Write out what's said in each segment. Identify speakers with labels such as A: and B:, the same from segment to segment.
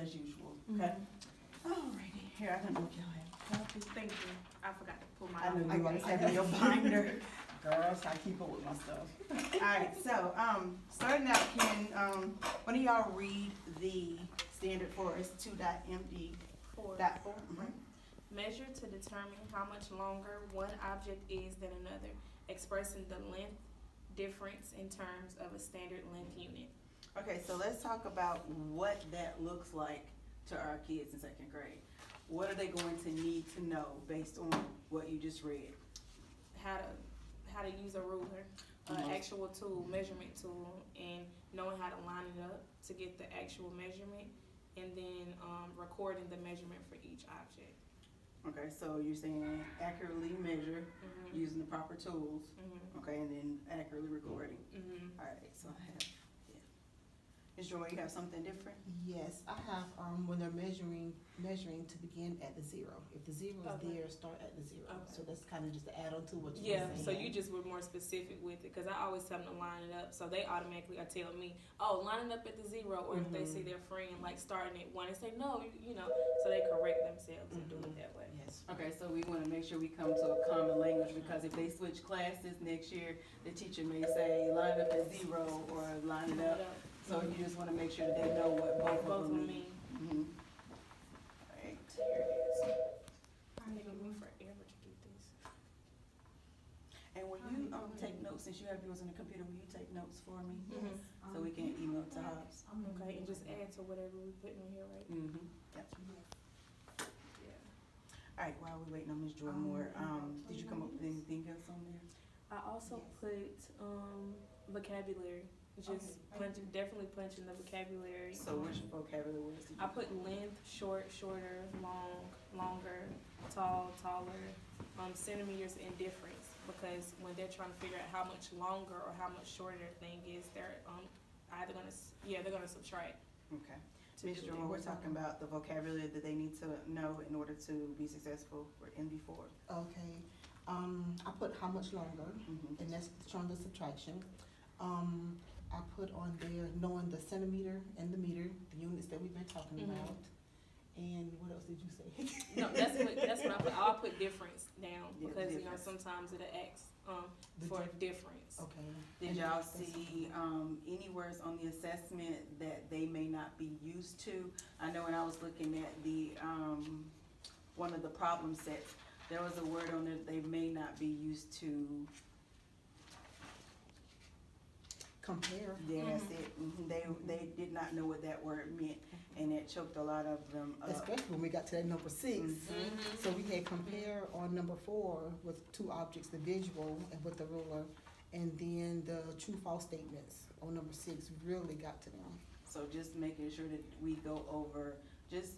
A: as usual, okay? Alrighty, here, I don't know if y'all have copies.
B: Thank you. I forgot to pull my.
A: I know you always have your binder. Girls, I keep up with my stuff. Alright, so, starting out, can, one of y'all read the standard for us, 2.MD?
B: 4. Measure to determine how much longer one object is than another, expressing the length difference in terms of a standard length unit.
A: Okay, so let's talk about what that looks like to our kids in 2nd grade. What are they going to need to know based on what you just read?
B: How to use a ruler, actual tool, measurement tool, and knowing how to line it up to get the actual measurement, and then recording the measurement for each object.
A: Okay, so you're saying accurately measure using the proper tools, okay, and then accurately recording. All right, so I have, Ms. Joy, you have something different?
C: Yes, I have, when they're measuring to begin at the 0. If the 0 is there, start at the 0.
B: Okay.
C: So that's kind of just to add on to what you were saying.
B: So you just were more specific with it, because I always tell them to line it up, so they automatically are telling me, oh, line it up at the 0, or if they see their friend like starting at 1 and say, no, you know, so they correct themselves and do it that way.
C: Yes.
A: Okay, so we want to make sure we come to a common language, because if they switch classes next year, the teacher may say line up at 0 or line it up. So you just want to make sure that they know what both of them mean. Right, here it is.
B: It's taking me forever to get this.
A: And when you take notes, since you have yours on the computer, will you take notes for me? So we can email to Hobbs.
B: Okay, and just add to whatever we put in here, right?
A: Yep.
B: Yeah.
A: All right, while we're waiting on Ms. Joy Moore, did you come up with anything else on there?
B: I also put vocabulary. Just definitely punching the vocabulary.
A: So which vocabulary words did you
B: I put length, short, shorter, long, longer, tall, taller, centimeters and difference, because when they're trying to figure out how much longer or how much shorter their thing is, they're either they're gonna subtract.
A: Okay. Ms. Joy, we're talking about the vocabulary that they need to know in order to be successful for MD4.
C: Okay. I put how much longer, and that's showing the subtraction. I put on there knowing the centimeter and the meter, the units that we've been talking about. And what else did you say?
B: No, that's what I put. I'll put difference down, because you know sometimes it'll ask for difference.
C: Okay.
A: Did y'all see any words on the assessment that they may not be used to? I know when I was looking at the one of the problem sets, there was a word on there that they may not be used to.
C: Compare.
A: Yeah, that's it. They did not know what that word meant, and it choked a lot of them up.
C: Especially when we got to that number 6. So we had compare on number 4 with 2 objects, the visual and with the ruler, and then the true-false statements on number 6 really got to them.
A: So just making sure that we go over just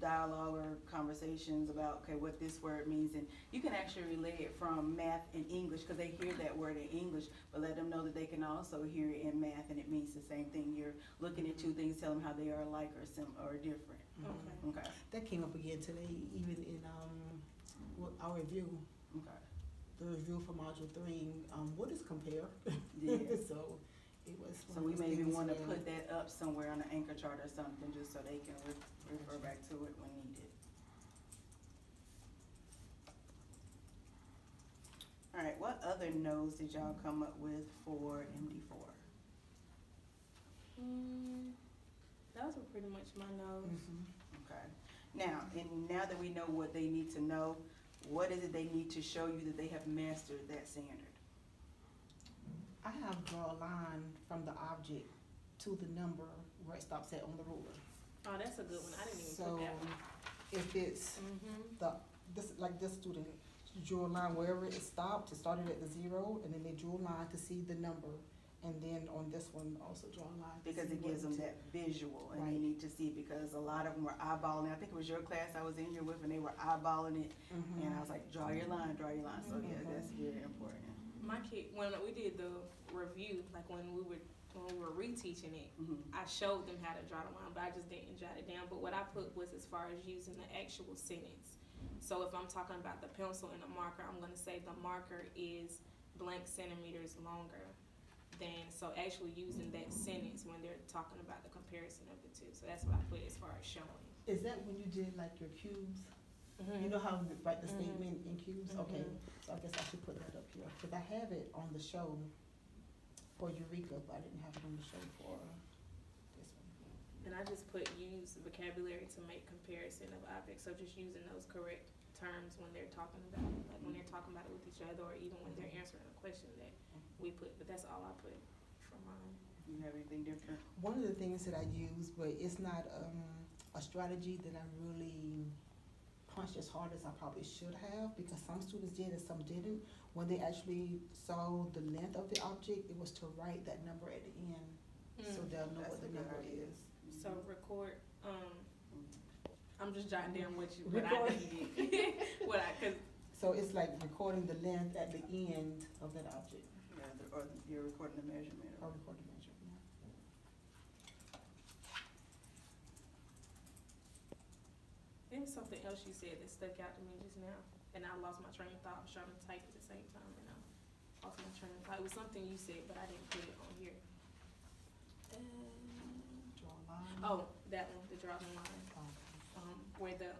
A: dialogue or conversations about, okay, what this word means, and you can actually relay it from math and English, because they hear that word in English, but let them know that they can also hear it in math, and it means the same thing. You're looking at 2 things, tell them how they are alike or different. Okay.
C: That came up again today, even in our review.
A: Okay.
C: The review for module 3. What is compare?
A: Yeah.
C: So it was.
A: So we maybe want to put that up somewhere on an anchor chart or something, just so they can refer back to it when needed. All right, what other nodes did y'all come up with for MD4?
B: Those were pretty much my notes.
A: Okay. Now that we know what they need to know, what is it they need to show you that they have mastered that standard?
C: I have draw a line from the object to the number where it stops at on the ruler.
B: Oh, that's a good one. I didn't even
C: So
B: put that one.
C: if it's this student drew a line wherever it stopped, it started at the 0, and then they drew a line to see the number, and then on this one also draw a line
A: because it gives them that visual, and they need to see it, because a lot of them were eyeballing. I think it was your class I was in here with, and they were eyeballing it, and I was like, draw your line, draw your line. So yeah, that's very important.
B: My kid, when we did the review, like when we were reteaching it, I showed them how to draw the line, but I just didn't jot it down. But what I put was as far as using the actual sentence. So if I'm talking about the pencil and the marker, I'm going to say the marker is blank centimeters longer than, so actually using that sentence when they're talking about the comparison of the two. So that's what I put as far as showing.
C: Is that when you did like your cubes? You know how you write the statement in cubes? Okay, so I guess I should put that up here, because I have it on the show for Eureka, but I didn't have it on the show for this one.
B: And I just put use vocabulary to make comparison of objects, so just using those correct terms when they're talking about it, like when they're talking about it with each other, or even when they're answering a question that we put, but that's all I put for mine.
A: You have anything different?
C: One of the things that I use, but it's not a strategy that I really punched as hard as I probably should have, because some students did and some didn't. When they actually saw the length of the object, it was to write that number at the end, so they'll know what the number is.
B: So record, I'm just jotting down what I did. Cause.
C: So it's like recording the length at the end of that object.
A: Yeah, or you're recording the measurement.
C: Or recording the measurement.
B: There was something else you said that stuck out to me just now, and I lost my train of thought. I was trying to type at the same time, and I lost my train of thought. It was something you said, but I didn't put it on here.
C: Draw a line.
B: Oh, that one, the drawing line, where the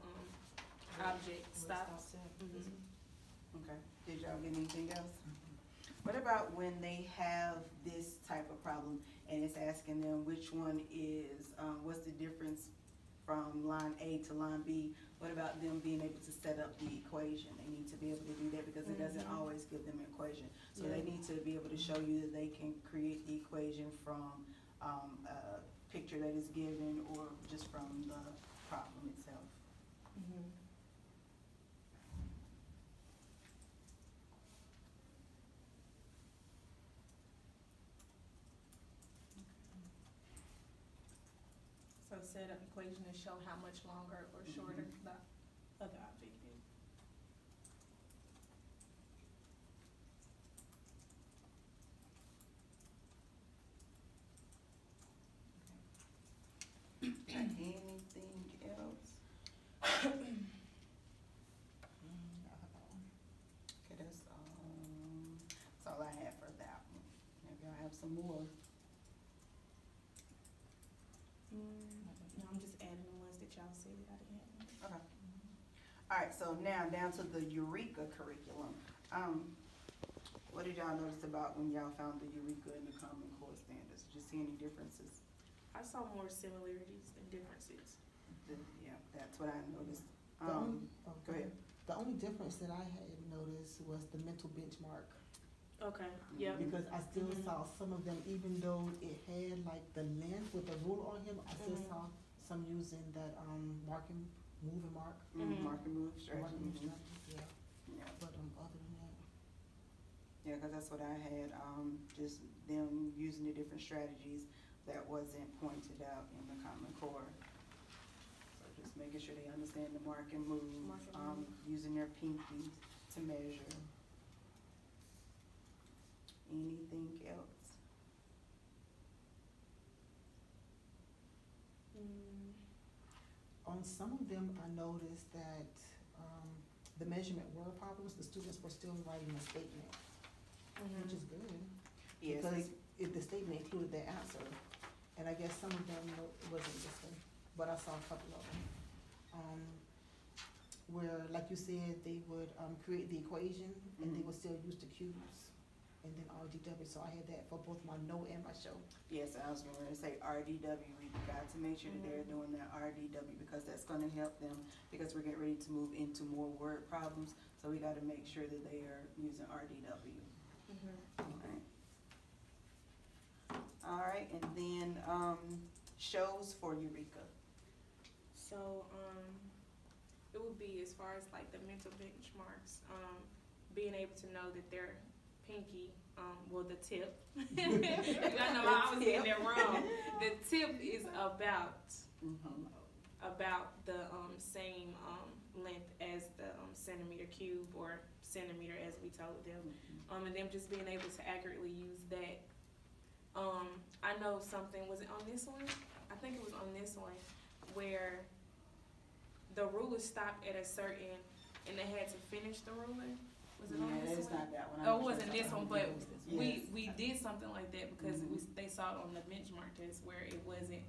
B: object stops.
A: Okay, did y'all get anything else? What about when they have this type of problem and it's asking them which one is, what's the difference from line A to line B? What about them being able to set up the equation? They need to be able to do that because it doesn't always give them an equation. So they need to be able to show you that they can create the equation from a picture that is given or just from the problem itself.
B: So set up equation to show how much longer or shorter the other object is.
A: Anything else? Okay, that's all I have for that one. Maybe y'all have some more.
B: No, I'm just adding the ones that y'all said I didn't have.
A: Okay. All right, so now down to the Eureka curriculum. What did y'all notice about when y'all found the Eureka and the Common Core standards? Did you see any differences?
B: I saw more similarities than differences.
A: Yeah, that's what I noticed. Go ahead.
C: The only difference that I had noticed was the mental benchmark.
B: Okay, yeah.
C: Because I still saw some of them, even though it had like the length with the ruler on him, I still saw some using that mark and move and mark.
A: Mark and move strategy.
C: Mark and move strategy, yeah.
A: Yeah.
C: But other than that.
A: Yeah, because that's what I had, just them using the different strategies that wasn't pointed out in the Common Core. So just making sure they understand the mark and move, using their pinky to measure. Anything else?
C: On some of them, I noticed that the measurement word problems, the students were still writing a statement, which is good.
A: Yes.
C: Because the statement included their answer, and I guess some of them wasn't this way, but I saw a couple of them. Where, like you said, they would create the equation, and they would still use the cubes, and then RDW, so I had that for both my note and my show.
A: Yes, I was going to say RDW. We got to make sure that they're doing that RDW because that's going to help them because we're getting ready to move into more word problems. So we got to make sure that they are using RDW. All right, and then shows for Eureka.
B: So it would be as far as like the mental benchmarks, being able to know that their pinky, well the tip, I know I was getting that wrong. The tip is about the same length as the centimeter cube or centimeter as we told them, and them just being able to accurately use that. I know something, was it on this one? I think it was on this one where the ruler stopped at a certain, and they had to finish the ruler. Was it on
A: Yeah,
B: this
A: it's
B: one?
A: not that one.
B: Oh, it wasn't this one, but
A: Yes.
B: we did something like that because
A: Mhm.
B: they saw it on the benchmark test where it wasn't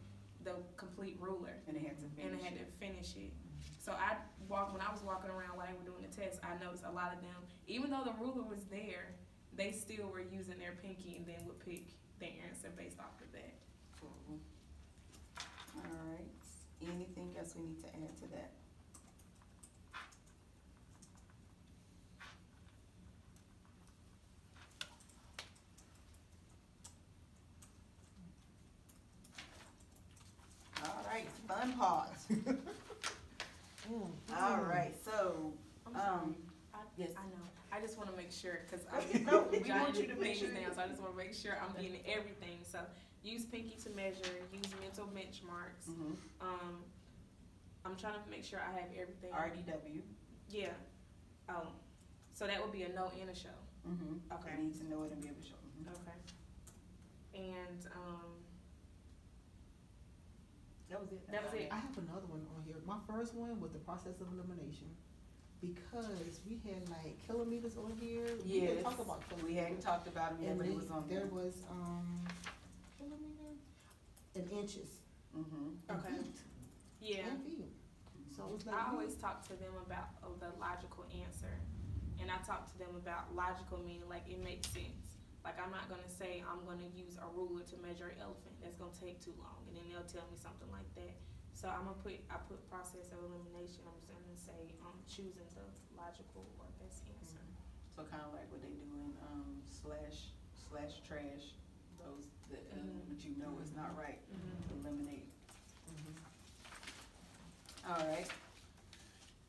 B: the complete ruler
A: And they had to finish
B: and they had to finish it. So when I was walking around while they were doing the test, I noticed a lot of them, even though the ruler was there, they still were using their pinky and then would pick their answer based off of that.
A: Cool. All right. Anything else we need to add to that? All right, fun pause. All right, so,
B: I'm sorry.
A: yes.
B: I know. I just want to make sure because
A: No, we
B: jotting
A: want you to make
B: things
A: sure.
B: down, so I just want to make sure I'm getting everything. So use pinky to measure. Use mental benchmarks.
A: Mhm.
B: I'm trying to make sure I have everything.
A: RDW.
B: Yeah. So that would be a no and a show.
A: Mm-hmm.
B: Okay.
A: Need to know it and be able to show. Mhm.
B: Okay. And
A: That was it.
B: That was it.
C: I have another one on here. My first one was the process of elimination. Because we had like kilometers on here. We
A: Yes.
C: didn't talk about kilometers.
A: We hadn't talked about it yet,
C: And
A: but it
C: then
A: was on
C: there
A: there.
C: was, kilometer and inches.
A: Mm-hmm.
C: And
B: Okay.
C: feet.
B: yeah.
C: And feet. So it was like.
B: I always talk to them about the logical answer, and I talk to them about logical meaning like it makes sense. Like I'm not gonna say I'm gonna use a ruler to measure an elephant. That's gonna take too long, and then they'll tell me something like that. So I put process of elimination. I'm just gonna say choosing the logical or best answer.
A: So kind of like what they do in slash trash. Those that what you know is not right. Eliminate. All right.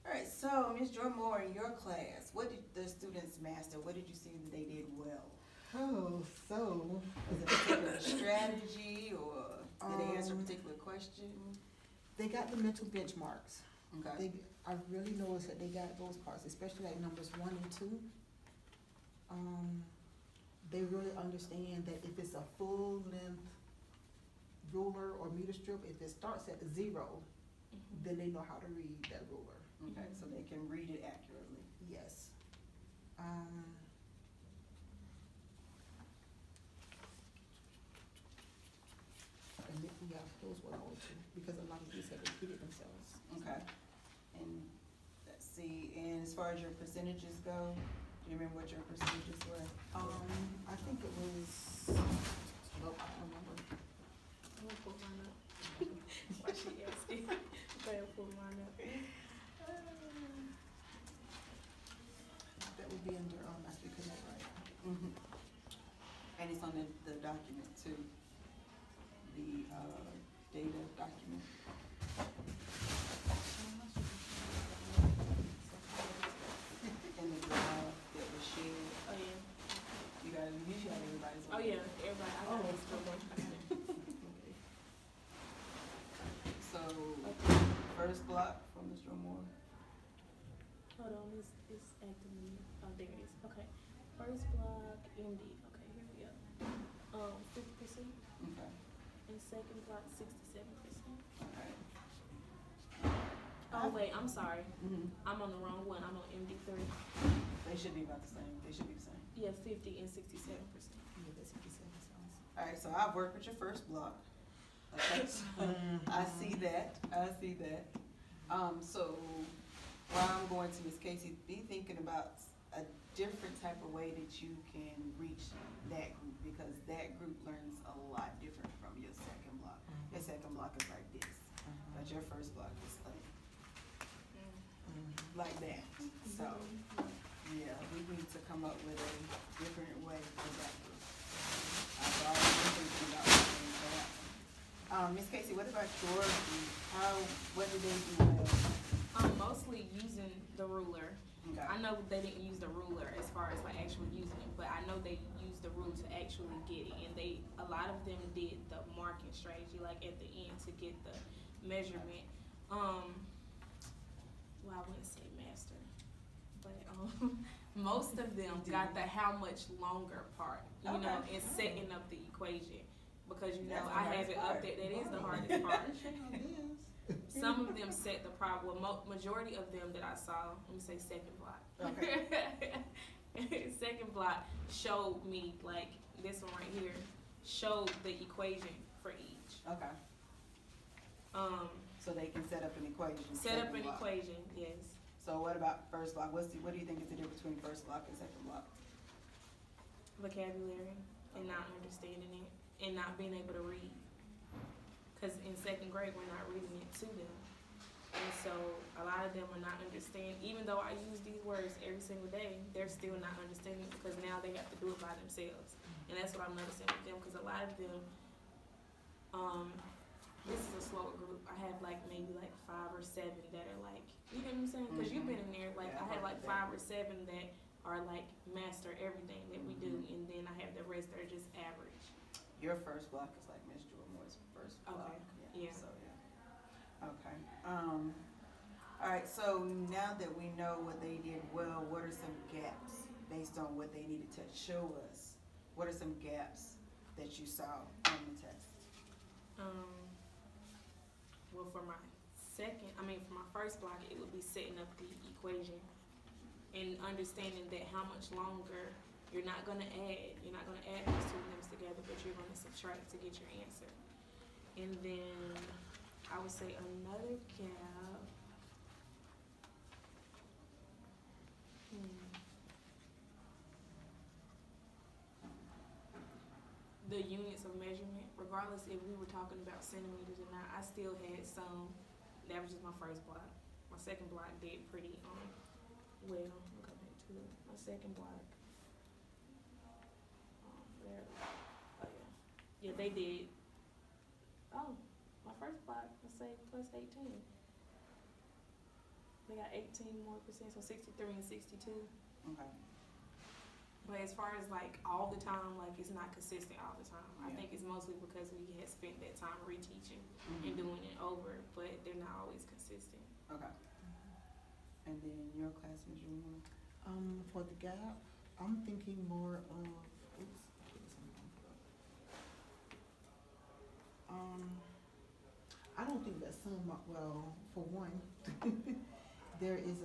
A: All right. So Ms. Joy Moore, in your class, what did the students master? What did you see that they did well?
C: Oh, so.
A: Was it a particular strategy, or did they answer a particular question?
C: They got the mental benchmarks.
A: Okay.
C: I really noticed that they got those parts, especially like numbers 1 and 2. They really understand that if it's a full length ruler or meter strip, if it starts at 0, then they know how to read that ruler.
A: Okay. So they can read it accurately.
C: Yes. And yeah, those were all two, because a lot of these had repeated themselves.
A: Okay. And let's see. And as far as your percentages go, do you remember what your percentages were?
C: I think it was, well, I don't remember.
B: I'm gonna pull mine up. Why she asking? I'll pull mine up.
C: That would be under, Master Connect, right?
A: Mm-hmm. And it's on the document too. The data document. And the drive that was shared.
B: Oh yeah.
A: You usually have everybody's.
B: Oh yeah. Everybody. I got it.
A: So, first block from Mr. Moore.
B: Hold on, it's acting. Oh, there it is. Okay. First block, MD. Okay, here we go. 50%.
A: Okay.
B: And second block, 67%.
A: Alright.
B: Oh wait, I'm sorry.
A: Mm-hmm.
B: I'm on the wrong one. I'm on MD3.
A: They should be about the same. They should be the same.
B: Yeah, 50 and 67%.
C: Yeah, that's what you said, that sounds.
A: Alright, so I've worked with your first block. Okay, so I see that. So while I'm going to Ms. Casey, be thinking about a different type of way that you can reach that group, because that group learns a lot different from your second block. Your second block is like this, but your first block is like that. So yeah, we need to come up with a different way for that group. I've already been thinking about something for that one. Ms. Casey, what about your group? What did they do well?
B: Mostly using the ruler.
A: Okay.
B: I know they didn't use the ruler as far as like actually using it, but I know they used the ruler to actually get it, and a lot of them did the marking strategy, like at the end to get the measurement. Well, I wouldn't say master, but most of them got the how much longer part, you know, and setting up the equation, because you know
A: That's the
B: I have
A: hardest
B: it
A: part.
B: up there. That is the hardest part. Some of them set the problem. Majority of them that I saw, let me say second block.
A: Okay.
B: Second block showed me, like, this one right here, showed the equation for each.
A: Okay, so they can set up an equation.
B: Set up
A: second
B: an
A: block.
B: equation, yes.
A: So what about first block? What do you think is the difference between first block and second block?
B: Vocabulary and not understanding it and not being able to read. Because in second grade, we're not reading it to them. And so a lot of them are not understanding, even though I use these words every single day, they're still not understanding because now they have to do it by themselves. And that's what I'm noticing with them, because a lot of them, this is a slower group. I have like maybe like 5 or 7 that are like, you know what I'm saying? Because you've been in there, like
A: Yeah,
B: I have like 5 or 7 that are like master everything that we do, and then I have the rest that are just average.
A: Your first block is like Miss Jewel Moore's first block.
B: Okay. Yeah.
A: So yeah. Okay. All right. So now that we know what they did well, what are some gaps based on what they needed to show us? What are some gaps that you saw on the test?
B: Well, for my first block, it would be setting up the equation and understanding that how much longer you're not going to add those two numbers together, but you're going to subtract to get your answer. And then I would say another gap. The units of measurement, regardless if we were talking about centimeters or not, I still had some. That was just my first block. My second block did pretty well. I'll go back to it. My second block. There. Oh yeah. Yeah, they did. Oh, my first block, let's say plus 18. They got 18 more percent, so 63 and 62.
A: Okay.
B: But as far as like all the time, like it's not consistent all the time. I
A: Yeah.
B: think it's mostly because we had spent that time reteaching and doing it over, but they're not always consistent.
A: Okay. And then your class, Ms. Jewel?
C: For the gap, I'm thinking more of, I don't think that well, for one, there is,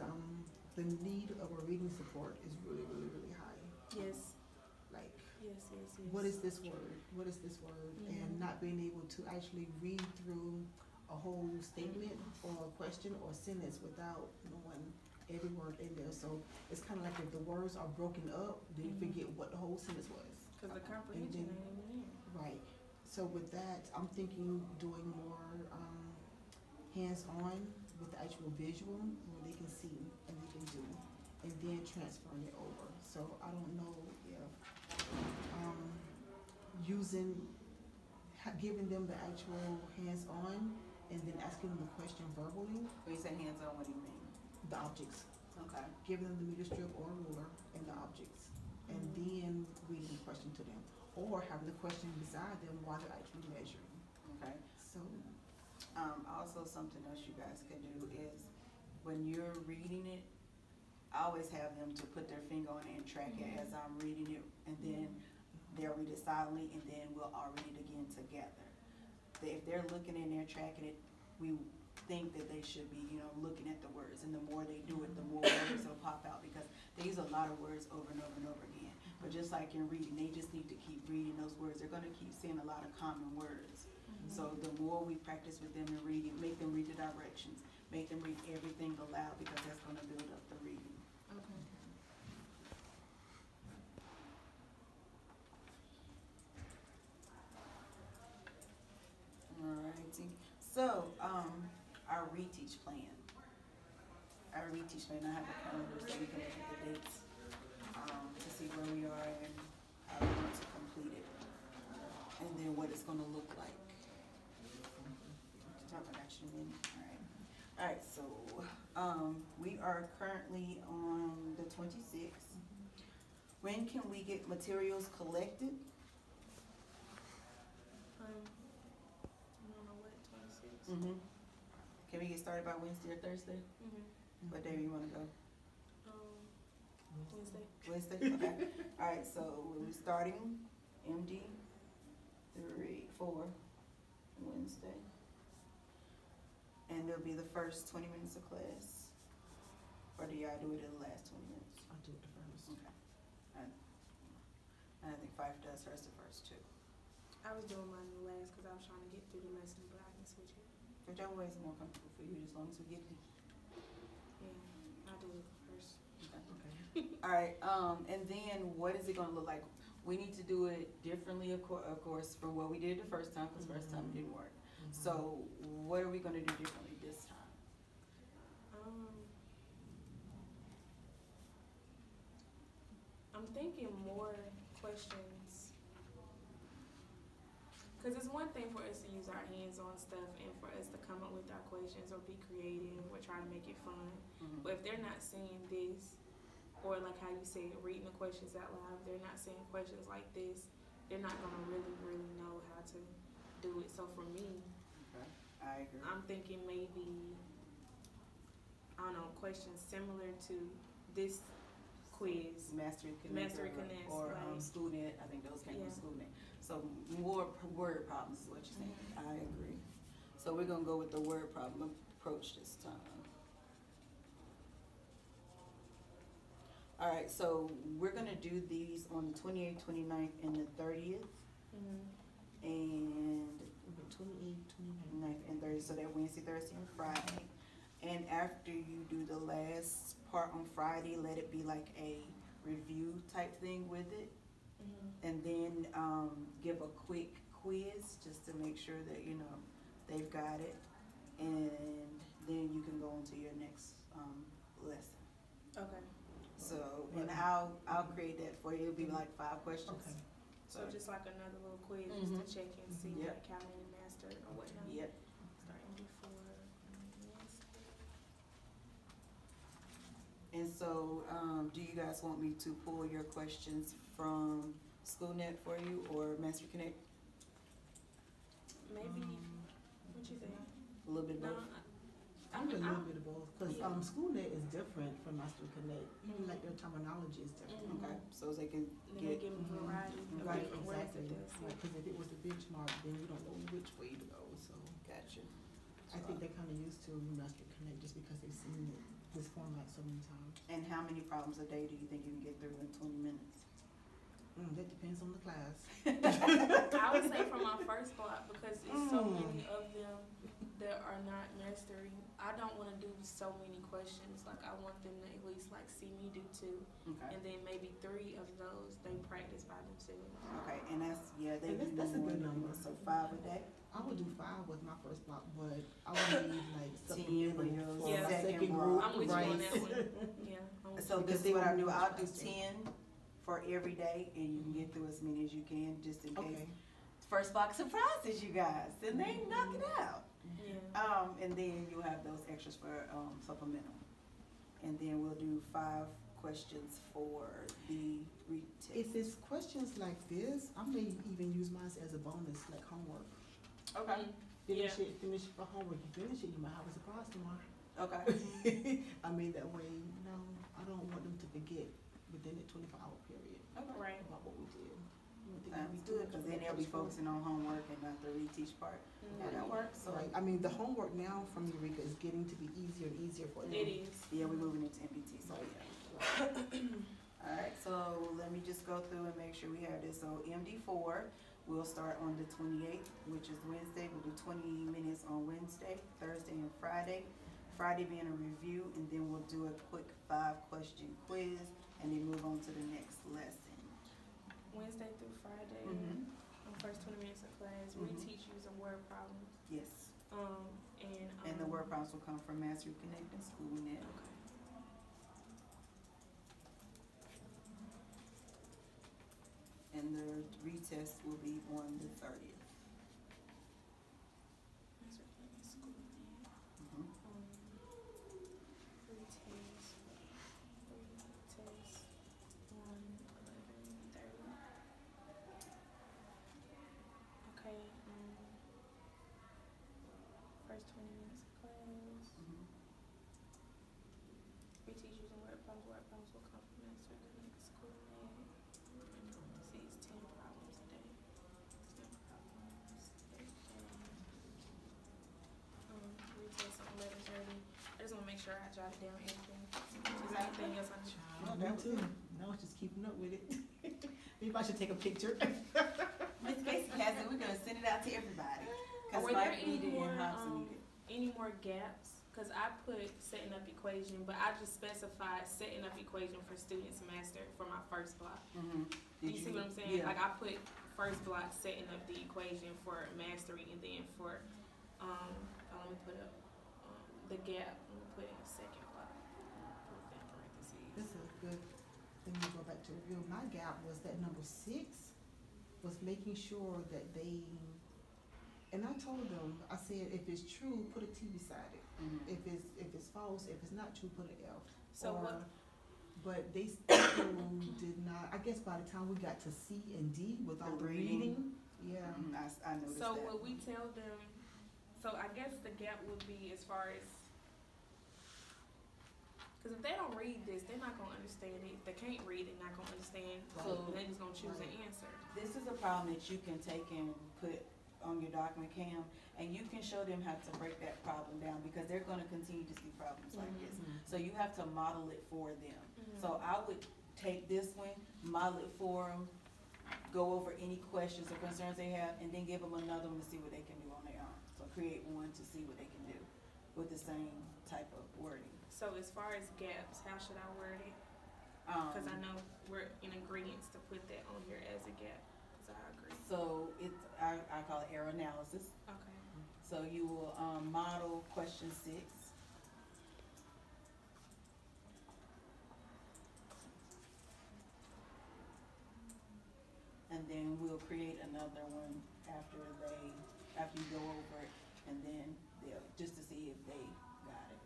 C: the need of a reading support is really, really, really high.
B: Yes.
C: Like,
B: Yes.
C: what is this word? What is this word? And not being able to actually read through a whole statement or a question or sentence without knowing every word in there. So it's kind of like if the words are broken up, then you forget what the whole sentence was.
B: Because the comprehension ain't even in.
C: Right. So with that, I'm thinking doing more hands-on with the actual visual where they can see and they can do, and then transferring it over. So I don't know if giving them the actual hands-on and then asking them the question verbally.
A: When you say hands-on, what do you mean?
C: The objects.
A: Okay.
C: Giving them the meter strip or ruler and the objects, and then reading the question to them, or having the question beside them while they're actually measuring.
A: Okay.
C: So,
A: also something else you guys can do is when you're reading it, I always have them to put their finger on it and track it as I'm reading it, and then they'll read it silently, and then we'll all read it again together. If they're looking in there tracking it, we think that they should be, looking at the words, and the more they do it, the more words will pop out, because they use a lot of words over and over and over again. But just like in reading, they just need to keep reading those words. They're gonna keep seeing a lot of common words. So the more we practice with them in reading, make them read the directions, make them read everything aloud, because that's gonna build up the reading.
B: Okay.
A: Alrighty, so, our reteach plan. I have a calendar so we can look at the dates, to see where we are and how we want to complete it. And then what it's gonna look like. Talk about action in, alright, so, we are currently on the 26th. When can we get materials collected?
B: I don't know what, 26?
A: Can we get started by Wednesday or Thursday? What day do you wanna go?
B: Wednesday.
A: Wednesday, okay. Alright, so we'll be starting MD 4 Wednesday. And there'll be the first 20 minutes of class. Or do y'all do it in the last 20 minutes?
C: I'll do it the first.
A: Okay. And I think Fife does hers the first two.
B: I was doing mine the last because I was trying to get through the lesson, but I can switch it.
A: Whichever way is more comfortable for you, as long as we get it.
B: Yeah, I do it first.
C: Okay.
A: All right, and then what is it gonna look like? We need to do it differently, of course, from what we did the first time, because first time it didn't work. So what are we gonna do differently this time?
B: I'm thinking more questions. Because it's one thing for us to use our hands on stuff and for us to come up with our questions or be creative or try to make it fun.
A: Mhm.
B: But if they're not seeing this, or like how you say, reading the questions out loud, if they're not seeing questions like this, they're not going to really know how to do it. So for me,
A: Okay, I agree.
B: I'm thinking maybe, I don't know, questions similar to this quiz.
A: Mastery Connect or
B: like,
A: Schoolnet. I think those came from
B: Yeah.
A: Schoolnet. So more word problems is what you're saying. I agree. So we're gonna go with the word problem approach this time. All right, so we're gonna do these on the 28th, 29th, and the 30th, and
C: 28, 29.
A: 9th and 30th, so that Wednesday, Thursday, and Friday. And after you do the last part on Friday, let it be like a review type thing with it. And then give a quick quiz just to make sure that, you know, they've got it. And then you can go on to your next lesson.
B: Okay.
A: So, and I'll create that for you. It'll be like 5 questions.
C: Okay.
B: So just like another little quiz
A: Mhm.
B: just to check and see
A: Yep.
B: like how many mastered or whatnot.
A: Yep.
B: Starting before Wednesday.
A: And so, do you guys want me to pull your questions from Schoolnet for you or Master Connect?
B: Maybe, what you think?
A: A little bit of
B: No,
A: both.
C: I do a little bit of both, because
B: Yeah.
C: Schoolnet is different from Master Connect. Even like their terminology is different.
B: Mhm.
A: Okay, so they can
B: And then they
A: get,
B: give them a variety of
C: Right,
B: different words that
C: exactly.
B: they'll say.
C: Because if it was the benchmark, then you don't know which way to go. So
A: gotcha.
C: I think they're kind of used to Master Connect just because they've seen it, this format so many times.
A: And how many problems a day do you think you can get through in 20 minutes?
C: That depends on the class.
B: I would say from my first block, because it's so many of them that are not mastering. I don't want to do so many questions. Like I want them to at least like see me do 2,
A: Okay.
B: and then maybe 3 of those they practice by themselves.
A: Okay, and that's, yeah, they
C: And
A: do
C: that's a
A: more
C: good
A: than
C: number.
A: that. So 5 a day?
C: I would do 5 with my first block, but I would need like
A: 10
C: supplemental
A: for your
C: for
B: Yeah.
C: my
A: second
C: second
A: block.
C: group.
B: I'm with you on
C: right?
B: that one. Yeah. I'm with
A: So
B: you.
A: this
C: Because
A: is what
C: they
A: I do,
C: will
A: I'll do
C: faster.
A: 10 for every day, and you can get through as many as you can, just in case.
C: Okay.
A: First block surprises you guys, and they knock it out.
B: Yeah.
A: And then you'll have those extras for supplemental. And then we'll do 5 questions for the retest.
C: If it's questions like this, I may even use mine as a bonus, like homework.
A: Okay,
C: Finish it for homework. You finish it, you might have a surprise tomorrow.
A: okay,
C: I mean, that way, I don't want them to forget within the 24-hour period
A: okay.
B: Right.
C: about what we did. I don't think
A: Sounds
C: it'd be too
A: good,
C: much
A: because
C: for
A: then
C: that
A: they'll be
C: first group.
A: focusing on homework and not the reteach part. Yeah, that works, so.
C: Right, I mean, the homework now from Eureka is getting to be easier and easier for them.
B: It is.
A: Yeah, we're moving into MPT, so yeah. Alright, so let me just go through and make sure we have this. So MD4, we'll start on the 28th, which is Wednesday. We'll do 20 minutes on Wednesday, Thursday, and Friday. Friday being a review, and then we'll do a quick 5-question quiz, and then move on to the next lesson.
B: Wednesday through Friday, first 20 minutes of class, we
A: Mhm.
B: teach you some word problems.
A: Yes,
B: And
A: the word problems will come from Mastery Connect and Schoolnet.
B: Okay.
A: And the retest will be on the 30th.
B: Master Plan School Net.
A: Mhm.
B: Retest on 11/30. Okay. First 20 minutes of class.
A: Mhm.
B: We teach you some word problems. Word problems will come from Master Connect School Net. See, it's 10 problems a day. 10 problems a day. Retest on 11:30. I just want to make sure I jotted down everything. Is there anything else I need?
C: Me too. No, just keeping up with it. Maybe I should take a picture.
A: Miss Casey has it, we're gonna send it out to everybody. Cause
B: Were there
A: Mike needed it and Hobson needed it.
B: any more gaps? Cause I put setting up equation, but I just specified setting up equation for students master for my first block.
A: Mm-hmm.
B: Do you see what I'm saying?
A: Yeah.
B: Like I put first block setting up the equation for mastery, and then for let me put up the gap. Let me put in second block. Put that in parentheses.
C: This is a good thing to go back to review. My gap was that number 6 was making sure that they, and I told them, I said, if it's true, put a T beside it.
A: Mm-hmm.
C: If it's false, if it's not true, put an F.
B: So what?
C: But they still did not, I guess by the time we got to C and D with all the reading, yeah.
A: Mm-hmm. I noticed
B: So
A: that.
B: will we tell them? So I guess the gap would be as far as, because if they don't read this, they're not gonna understand it. If they can't read it, not gonna understand.
A: So-
B: They're just gonna choose an answer.
A: This is a problem that you can take and put on your document, Cam, and you can show them how to break that problem down, because they're gonna continue to see problems like this. So you have to model it for them. So I would take this one, model it for them, go over any questions or concerns they have, and then give them another one to see what they can do on their own. So create one to see what they can do with the same type of wording.
B: So as far as gaps, how should I word it? Because I know we're in agreement to put that on here as a gap, because I agree.
A: So it's, I call it error analysis.
B: Okay.
A: So you will model question 6. And then we'll create another one after you go over it, and then they'll, just to see if they got it.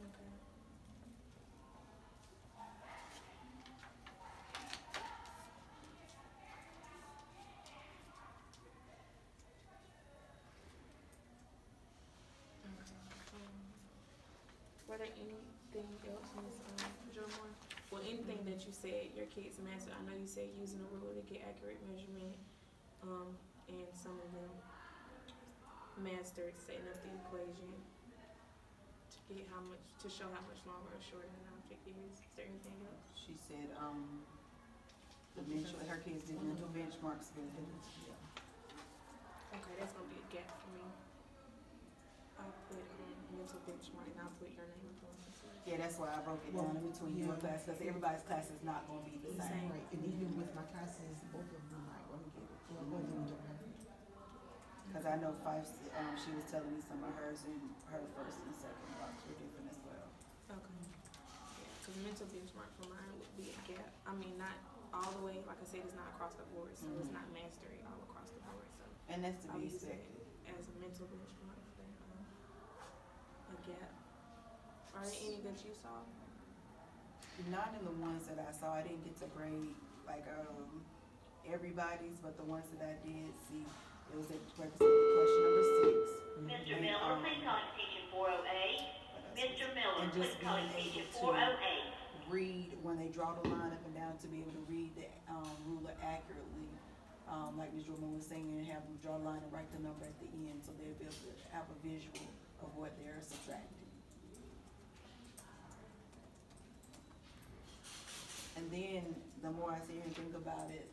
B: Okay. Were there anything else, Ms. Gilmore? Well, anything that you said your kids mastered? I know you said using a ruler to get accurate measurement, and some of them mastered setting up the equation to get to show how much longer or shorter an object is. Is there anything else?
A: She said, her kids did mental benchmarks good.
B: Okay, that's gonna be a gap for me. I'll put mental benchmark, and I'll put your name up on it.
A: Yeah, that's why I broke it down in between your class, because everybody's class is not gonna be the same.
C: Right, and even with my classes, both of them might want to get it. Well, both of them don't have it.
A: Because I know she was telling me some of hers and her first and second blocks were different as well.
B: Okay. Yeah, because mental benchmark for mine would be a gap. I mean, not all the way, like I said, it's not across the board, so it's not mastery all across the board, so.
A: And that's to
B: I'll
A: be
B: use it
A: expected.
B: as a mental benchmark for a gap. Are there any that you saw?
A: Not in the ones that I saw. I didn't get to grade like everybody's, but the ones that I did see, it was at represented question number 6.
D: Mr. Miller, please call extension 408. Mr. Miller,
A: And just
D: please call
A: being
D: extension
A: able to
D: 408.
A: read when they draw the line up and down, to be able to read the ruler accurately, like Ms. Jordan was saying, and have them draw a line and write the number at the end, so they'll be able to have a visual of what they're subtracting. And then the more I sit here and think about it,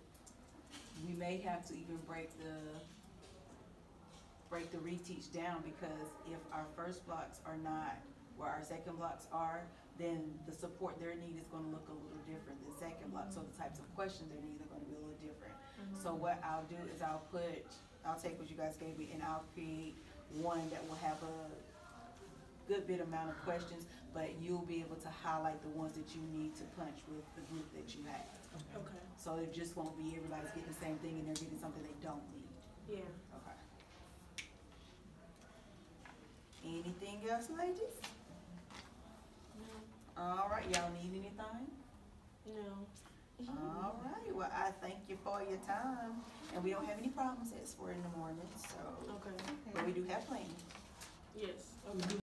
A: we may have to even break the reteach down, because if our first blocks are not where our second blocks are, then the support their need is gonna look a little different than second block, so the types of questions they need are gonna be a little different. So what I'll do is I'll take what you guys gave me, and I'll create one that will have a good bit amount of questions, but you'll be able to highlight the ones that you need to punch with the group that you have.
B: Okay.
A: So it just won't be everybody's getting the same thing and they're getting something they don't need.
B: Yeah.
A: Okay. Anything else, ladies?
B: No.
A: All right, y'all need anything?
B: No.
A: All right, well, I thank you for your time, and we don't have any problems at 4 in the morning, so,
B: Okay.
A: but we do have planning.
B: Yes. Okay.